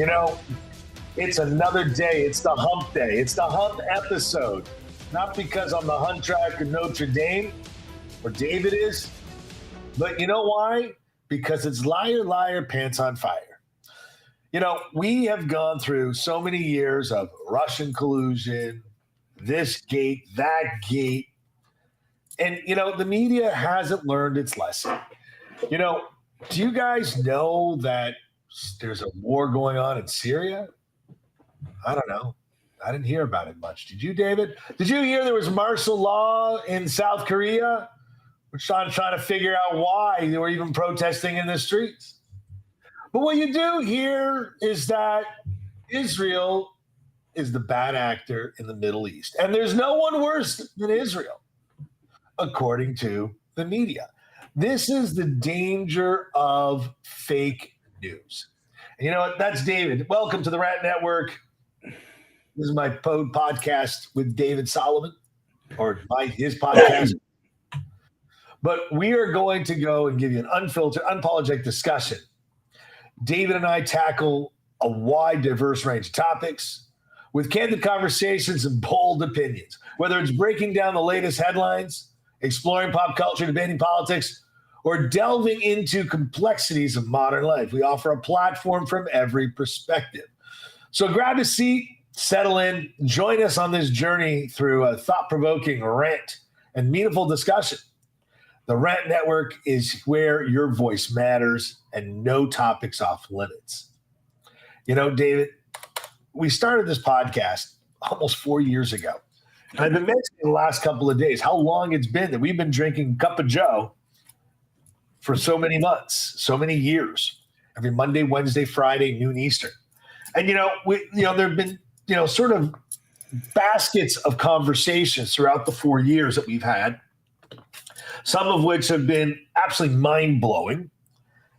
You know, it's another day. It's the hump day. It's the hump episode. Not because I'm the hunt track of Notre Dame, or David is, but you know why? Because it's liar, liar, pants on fire. You know, we have gone through so many years of Russian collusion, this gate, that gate. And, you know, the media hasn't learned its lesson. You know, do you guys know that there's a war going on in Syria? I don't know. I didn't hear about it much. Did you, David? Did you hear there was martial law in South Korea? We're trying to figure out why they were even protesting in the streets. But what you do hear is that Israel is the bad actor in the Middle East. And there's no one worse than Israel, according to the media. This is the danger of fake news. And you know what? That's David. Welcome to the Rat Network. This is my podcast with David Solomon, or his podcast. But we are going to go and give you an unfiltered, unapologetic discussion. David and I tackle a wide, diverse range of topics with candid conversations and bold opinions. Whether it's breaking down the latest headlines, exploring pop culture, debating politics, or delving into complexities of modern life, we offer a platform from every perspective. So grab a seat, settle in, join us on this journey through a thought-provoking rant and meaningful discussion. The Rant Network is where your voice matters and no topics off limits. You know, David, we started this podcast almost 4 years ago. And I've been mentioning the last couple of days how long it's been that we've been drinking Cup of Joe for so many months, so many years, every Monday, Wednesday, Friday, noon Eastern. And, there have been, sort of baskets of conversations throughout the 4 years that we've had, some of which have been absolutely mind-blowing,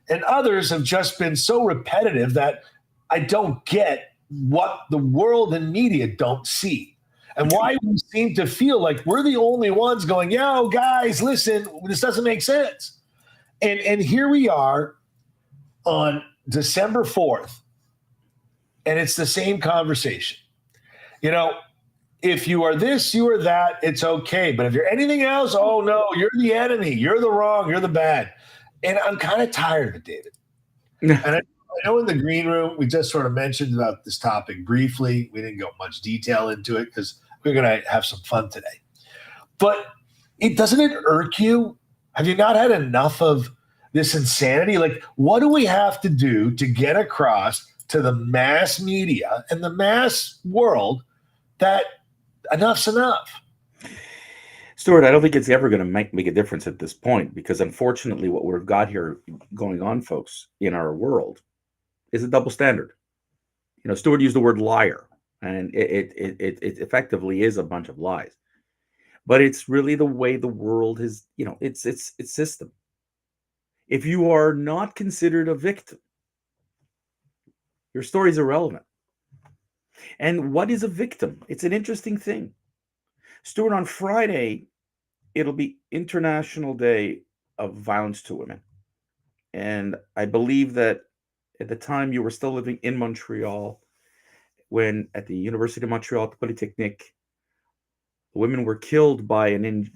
and others have just been so repetitive that I don't get what the world and media don't see, and why we seem to feel like we're the only ones going, yo, guys, listen, this doesn't make sense. And here we are on December 4th, and it's the same conversation. You know, if you are this, you are that, it's okay. But if you're anything else, oh no, you're the enemy. You're the wrong. You're the bad. And I'm kind of tired of it, David. And I know in the green room, we just sort of mentioned about this topic briefly. We didn't go much detail into it because we're going to have some fun today. But doesn't it irk you? Have you not had enough of this insanity? Like, what do we have to do to get across to the mass media and the mass world that enough's enough? Stuart, I don't think it's ever going to make a difference at this point, because unfortunately what we've got here going on, folks, in our world is a double standard. Stuart used the word liar, and it effectively is a bunch of lies. But it's really the way the world is, it's system. If you are not considered a victim, your story is irrelevant. And what is a victim? It's an interesting thing. Stuart, on Friday, it'll be International Day of Violence to Women. And I believe that at the time you were still living in Montreal, when at the University of Montreal, at the Polytechnique, women were killed by an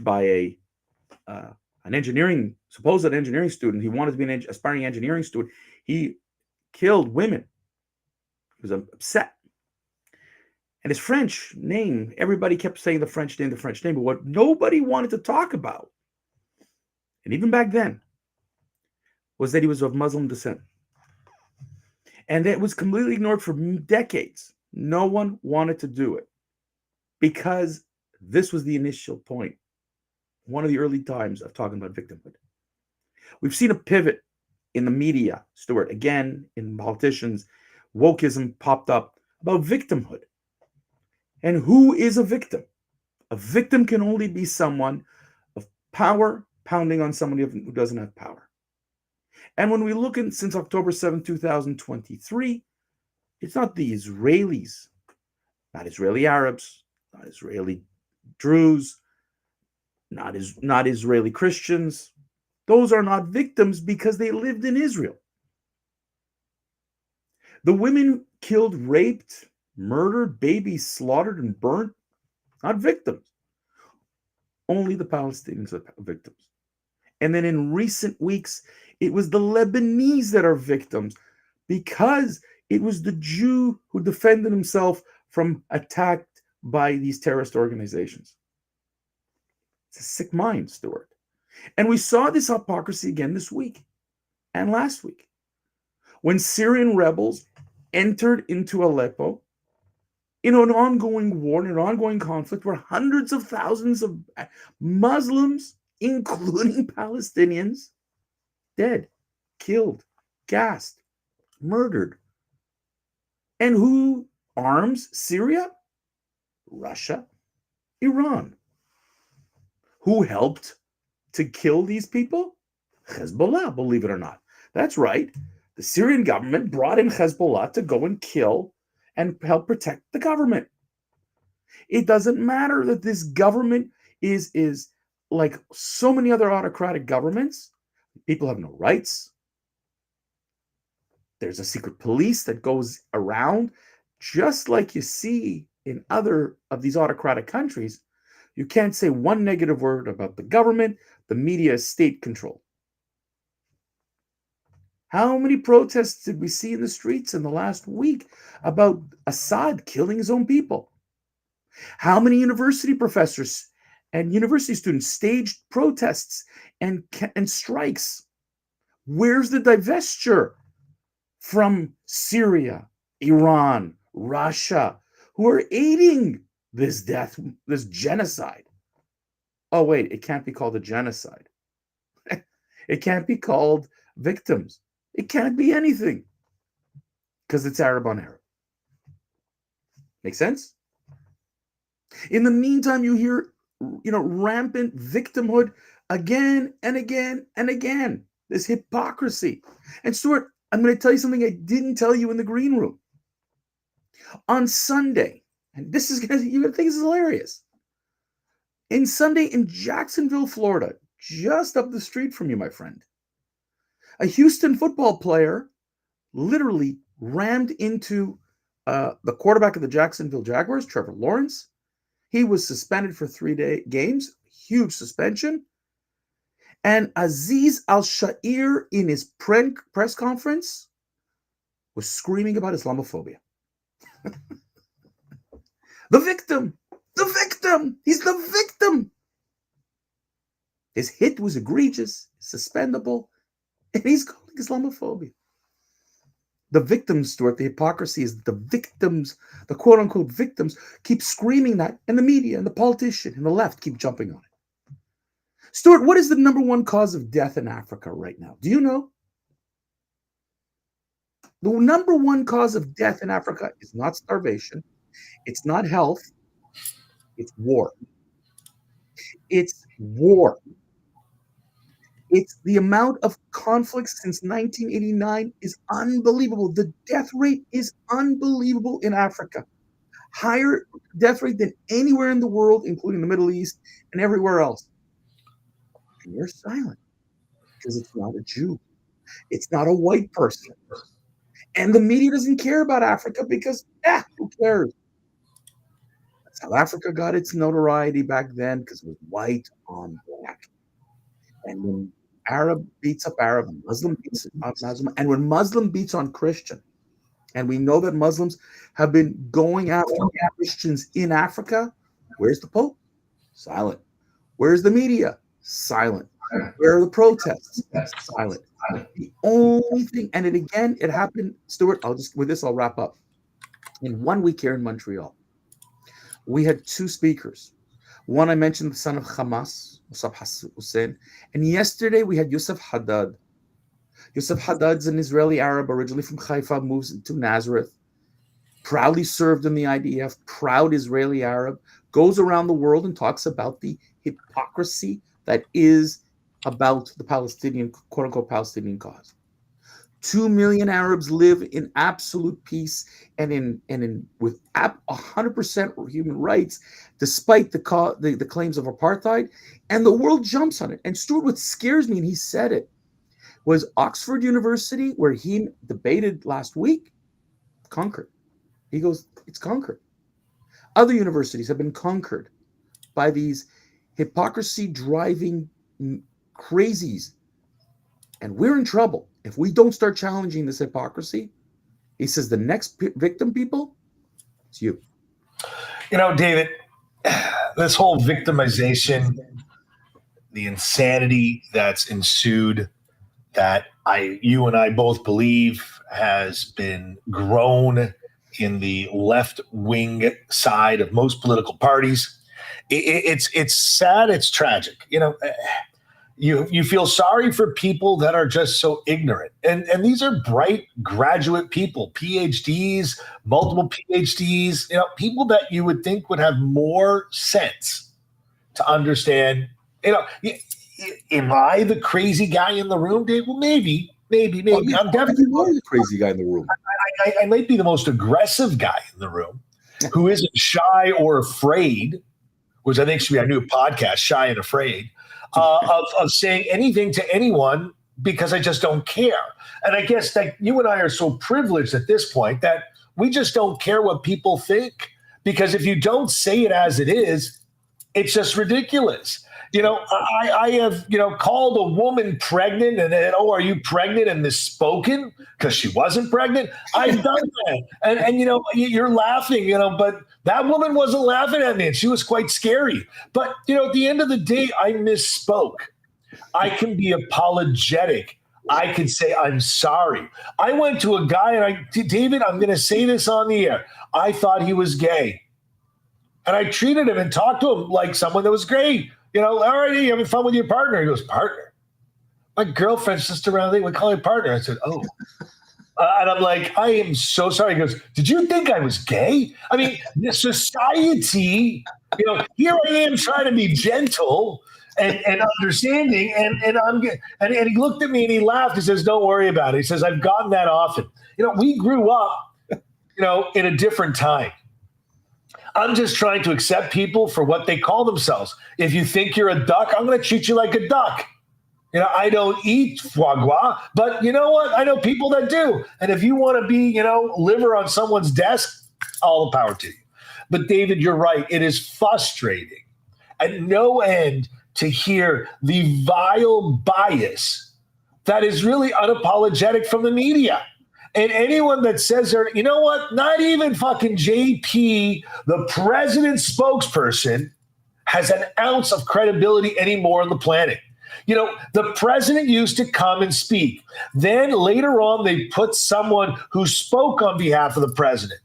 engineering, supposed engineering student. He wanted to be an aspiring engineering student. He killed women. He was upset. And his French name, everybody kept saying the French name, but what nobody wanted to talk about, and even back then, was that he was of Muslim descent. And it was completely ignored for decades. No one wanted to do it because this was the initial point, one of the early times of talking about victimhood. We've seen a pivot in the media, Stuart, again, in politicians. Wokeism popped up about victimhood. And who is a victim? A victim can only be someone of power pounding on somebody who doesn't have power. And when we look in since October 7, 2023, it's not the Israelis, not Israeli Arabs, not Israeli Druze, not Israeli Christians. Those are not victims because they lived in Israel. The women killed, raped, murdered, babies slaughtered and burnt, not victims. Only the Palestinians are victims. And then in recent weeks, it was the Lebanese that are victims because it was the Jew who defended himself from attack by these terrorist organizations. It's a sick mind, Stuart. And we saw this hypocrisy again this week and last week when Syrian rebels entered into Aleppo in an ongoing war, in an ongoing conflict where hundreds of thousands of Muslims, including Palestinians, dead, killed, gassed, murdered. And who arms Syria? Russia, Iran. Who helped to kill these people? Hezbollah, believe it or not. That's right. The Syrian government brought in Hezbollah to go and kill and help protect the government. It doesn't matter that this government is like so many other autocratic governments. People have no rights. There's a secret police that goes around, just like you see in other of these autocratic countries. You can't say one negative word about the government. The media is state controlled. How many protests did we see in the streets in the last week about Assad killing his own people? How many university professors and university students staged protests and strikes? Where's the divestiture from Syria, Iran, Russia, who are aiding this death, this genocide? Oh, wait, it can't be called a genocide. It can't be called victims. It can't be anything because it's Arab on Arab. Make sense? In the meantime, you hear, rampant victimhood again and again and again. This hypocrisy. And Stuart, I'm going to tell you something I didn't tell you in the green room. On Sunday, and this is going to, you're going to think this is hilarious. In Sunday in Jacksonville, Florida, just up the street from you, my friend, a Houston football player literally rammed into the quarterback of the Jacksonville Jaguars, Trevor Lawrence. He was suspended for 3 games, huge suspension. And Aziz Al-Sha'ir, in his press conference, was screaming about Islamophobia. The victim, he's the victim. His hit was egregious, suspendable, and he's calling Islamophobia. The victims, Stuart, the hypocrisy is the victims, the quote-unquote victims, keep screaming that, and the media and the politician and the left keep jumping on it. Stuart, what is the number one cause of death in Africa right now? Do you know? The number one cause of death in Africa is not starvation. It's not health. It's war. It's war. It's the amount of conflicts since 1989 is unbelievable. The death rate is unbelievable in Africa. Higher death rate than anywhere in the world, including the Middle East and everywhere else. And you're silent because it's not a Jew. It's not a white person. And the media doesn't care about Africa because, who cares? South Africa got its notoriety back then because it was white on black. And when Arab beats up Arab, Muslim beats up Muslim, and when Muslim beats on Christian, and we know that Muslims have been going after Christians in Africa, where's the Pope? Silent. Where's the media? Silent. Where are the protests? Silent. The only thing, and it happened, Stuart, I'll wrap up. In 1 week here in Montreal, we had two speakers. One, I mentioned the son of Hamas, Musab Hussein, and yesterday we had Yusuf Haddad. Yusuf Haddad's an Israeli Arab, originally from Haifa, moves to Nazareth, proudly served in the IDF, proud Israeli Arab, goes around the world and talks about the hypocrisy that is about the Palestinian, quote-unquote, Palestinian cause. 2 million Arabs live in absolute peace and with 100% human rights, despite the claims of apartheid, and the world jumps on it. And Stuart, what scares me, and he said it, was Oxford University, where he debated last week, Conquered. He goes, it's conquered. Other universities have been conquered by these hypocrisy driving crazies. And we're in trouble if we don't start challenging this hypocrisy. He says the next victim, people, it's you. David, this whole victimization, the insanity that's ensued, that you and I both believe has been grown in the left wing side of most political parties. It's sad. It's tragic. You feel sorry for people that are just so ignorant, and these are bright graduate people, PhDs, multiple PhDs. People that you would think would have more sense to understand. Am I the crazy guy in the room, Dave? Well, maybe. I'm definitely the crazy guy in the room. I might be the most aggressive guy in the room, who isn't shy or afraid, which I think should be our new podcast, Shy and Afraid, of saying anything to anyone because I just don't care. And I guess that you and I are so privileged at this point that we just don't care what people think, because if you don't say it as it is, it's just ridiculous. I have, called a woman pregnant and then, oh, are you pregnant, and misspoken because she wasn't pregnant. I've done that. And you're laughing, but that woman wasn't laughing at me, and she was quite scary. But, at the end of the day, I misspoke. I can be apologetic. I can say, I'm sorry. I went to a guy and David, I'm going to say this on the air. I thought he was gay. And I treated him and talked to him like someone that was great. All right, you having fun with your partner? He goes, partner? My girlfriend's just around. We call her partner. I said, oh. And I'm like, I am so sorry. He goes, did you think I was gay? I mean, the society, here I am trying to be gentle and understanding. And he looked at me and he laughed. He says, don't worry about it. He says, I've gotten that often. We grew up, in a different time. I'm just trying to accept people for what they call themselves. If you think you're a duck, I'm going to treat you like a duck. I don't eat foie gras, but you know what? I know people that do. And if you want to be, liver on someone's desk, all the power to you. But David, you're right. It is frustrating at no end to hear the vile bias that is really unapologetic from the media. And anyone that says they're, you know what, not even fucking JP, the president's spokesperson, has an ounce of credibility anymore on the planet. The president used to come and speak. Then later on, they put someone who spoke on behalf of the president.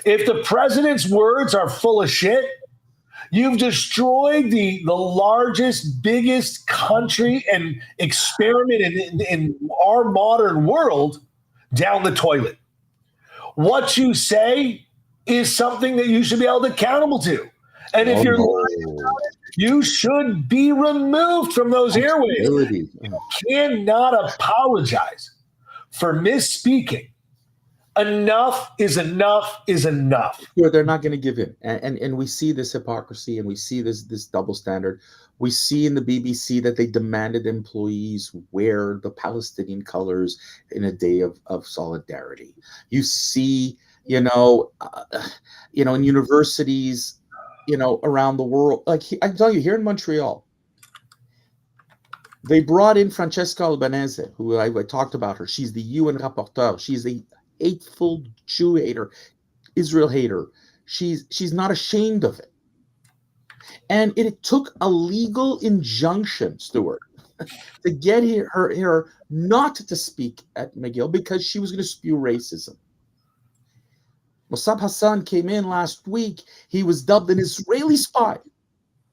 If the president's words are full of shit, you've destroyed the largest, biggest country and experiment in our modern world down the toilet. What you say is something that you should be held accountable to. And if you're lying about it, you should be removed from those airwaves. You cannot apologize for misspeaking. Enough is enough is enough. Sure, they're not going to give in. And we see this hypocrisy, and we see this double standard. We see in the BBC that they demanded employees wear the Palestinian colors in a day of solidarity. You see, in universities, around the world. Like I tell you, here in Montreal, they brought in Francesca Albanese, who I talked about her. She's the UN rapporteur. She's a hateful Jew hater, Israel hater. She's not ashamed of it. And it took a legal injunction, Stuart, to get her not to speak at McGill because she was going to spew racism. Mossab Hassan came in last week. He was dubbed an Israeli spy,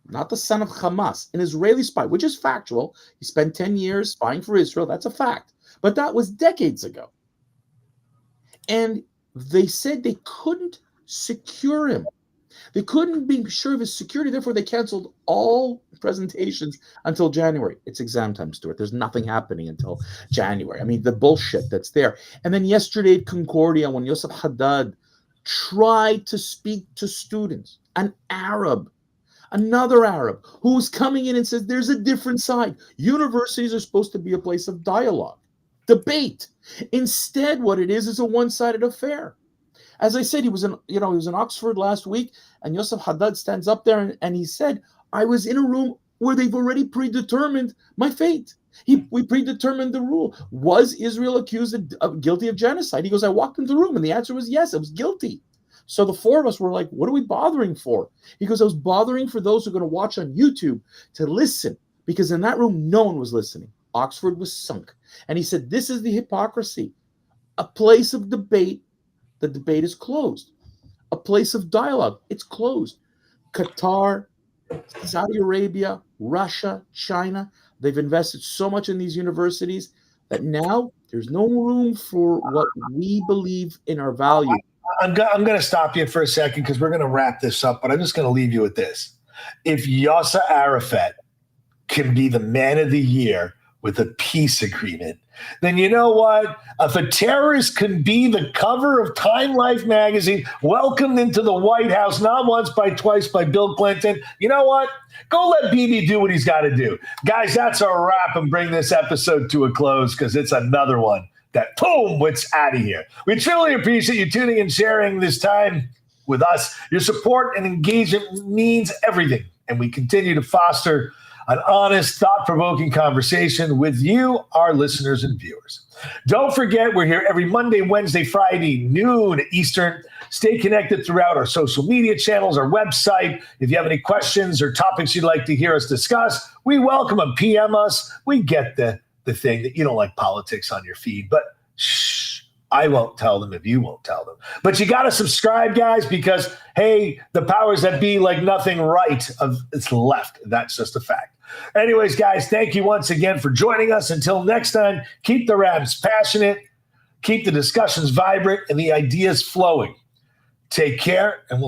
not the son of Hamas, an Israeli spy, which is factual. He spent 10 years spying for Israel. That's a fact. But that was decades ago. And they said they couldn't secure him. They couldn't be sure of his security. Therefore, they canceled all presentations until January. It's exam time, Stuart. There's nothing happening until January. I mean, the bullshit that's there. And then yesterday at Concordia, when Yosef Haddad tried to speak to students, an Arab, another Arab, who was coming in and says, there's a different side. Universities are supposed to be a place of dialogue. debate. Instead, what it is a one-sided affair. As I said, he was in Oxford last week, and Yosef Haddad stands up there and he said, I was in a room where they've already predetermined my fate. We predetermined the rule. Was Israel accused of guilty of genocide? He goes, I walked into the room, and the answer was yes, it was guilty. So the four of us were like, what are we bothering for? He goes, I was bothering for those who are going to watch on YouTube to listen, because in that room, no one was listening. Oxford was sunk. And he said, this is the hypocrisy. A place of debate, the debate is closed. A place of dialogue, it's closed. Qatar, Saudi Arabia, Russia, China, they've invested so much in these universities that now there's no room for what we believe in our value. I'm going to stop you for a second because we're going to wrap this up, but I'm just going to leave you with this. If Yasser Arafat can be the man of the year with a peace agreement, then you know what? If a terrorist can be the cover of Time Life magazine, welcomed into the White House, not once, but twice by Bill Clinton, you know what? Go let Bibi do what he's got to do. Guys, that's a wrap, and bring this episode to a close because it's another one that, boom, it's out of here. We truly appreciate you tuning and sharing this time with us. Your support and engagement means everything, and we continue to foster an honest, thought-provoking conversation with you, our listeners and viewers. Don't forget, we're here every Monday, Wednesday, Friday, noon Eastern. Stay connected throughout our social media channels, our website. If you have any questions or topics you'd like to hear us discuss, we welcome them. PM us. We get the thing that you don't like politics on your feed, but shh. I won't tell them if you won't tell them. But you got to subscribe, guys, because, hey, the powers that be like nothing right of it's left. That's just a fact. Anyways, guys, thank you once again for joining us. Until next time, keep the rants passionate, keep the discussions vibrant, and the ideas flowing. Take care, and we'll